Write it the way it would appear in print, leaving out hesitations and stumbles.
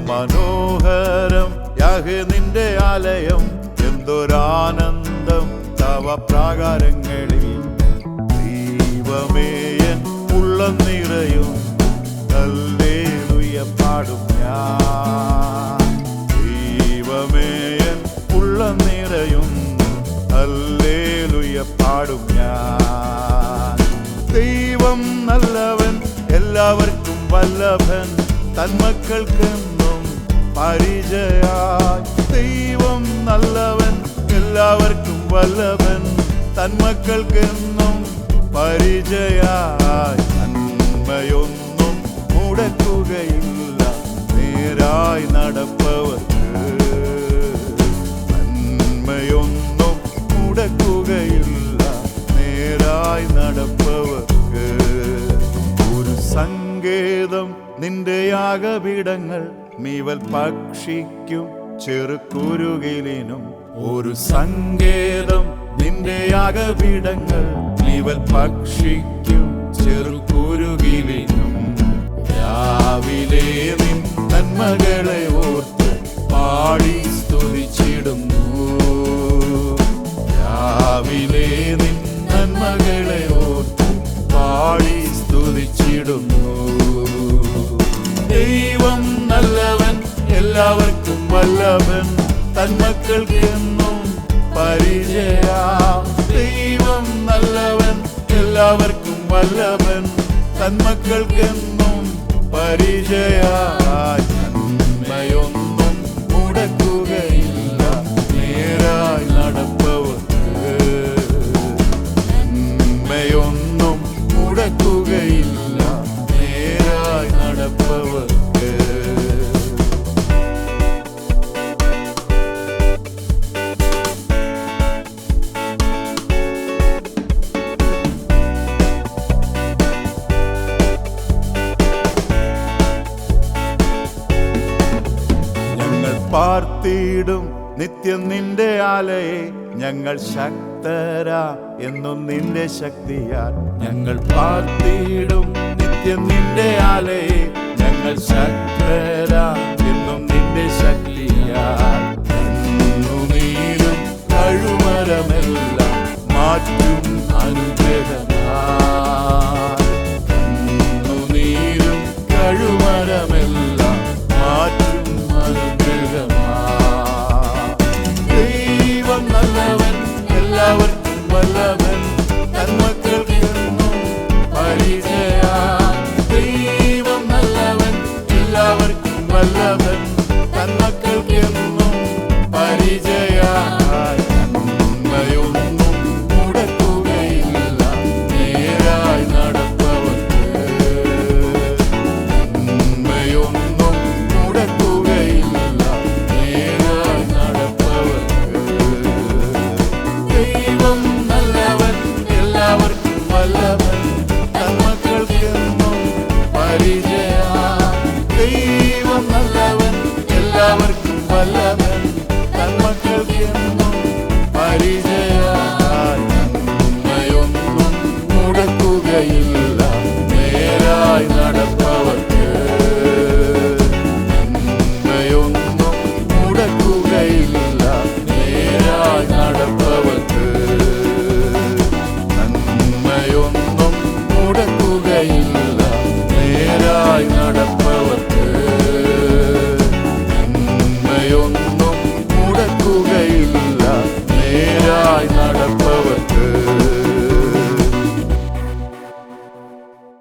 മനോഹരം യാഹേ നിന്റെ ആലയം, എന്തൊരാനന്ദം തവ പ്രാകാരങ്ങളിൽ. ദൈവമേ എൻ ഉള്ളം നിറയും ഹല്ലേലൂയ പാടും ഞാൻ. ദൈവമേ എൻ ഉള്ളം നിറയും ഹല്ലേലൂയ പാടും ഞാൻ. ദൈവം നല്ലവൻ, എല്ലാവർക്കും വല്ലഭൻ, തന്മക്കൾക്കെന്നും പരിചയായി. ദൈവം നല്ലവൻ, എല്ലാവർക്കും വല്ലഭൻ, തന്മക്കൾക്കെന്നും പരിചയായി. നന്മയൊന്നും മുടക്കുകയില്ല നേരായി നടപ്പവർക്ക്. നന്മയൊന്നും മുടക്കുകയില്ല നേരായി നടപ്പവർക്ക്. ഒരു സങ്കേതം നിന്റെ യാഗപീഠങ്ങൾ, മീവൽ പക്ഷിക്കും ചെറുകുരുകിലിനും. ഒരു സങ്കേതം നിന്റെ യാഗപീഠങ്ങൾ, മീവൽ പക്ഷിക്കും ചെറുകുരുകിലിനും. രാവിലെ നിൻ നന്മകളെ ഓർത്ത് പാടി സ്തുതിച്ചിടുന്നു. രാവിലെ നിൻ നന്മകളെ ഓർത്ത് പാടി സ്തുതിച്ചിടുന്നു. ദൈവം നല്ലവൻ, എല്ലാവർക്കും വല്ലഭൻ, തന്മക്കൾക്കെന്നും പരിചയാം. ദൈവം നല്ലവൻ, എല്ലാവർക്കും വല്ലഭൻ, തന്മക്കൾക്കെന്നും പരിചയായി. നന്മയൊന്നും മുടക്കുകയില്ല നേരായി നടപ്പവർക്ക്. നന്മയൊന്നും മുടക്കുകയില്ല നേരായി നടപ്പവർക്ക്. പാർത്തിടും നിത്യം നിന്റെ ആലയെ, ഞങ്ങൾ ശക്തരാ എന്നും നിന്റെ ശക്തിയാൽ. ഞങ്ങൾ പാർത്തിടും നിത്യം നിന്റെ ആലയെ, ഞങ്ങൾ ശക്തരാ എന്നും നിന്റെ ശക്തിയാൽ.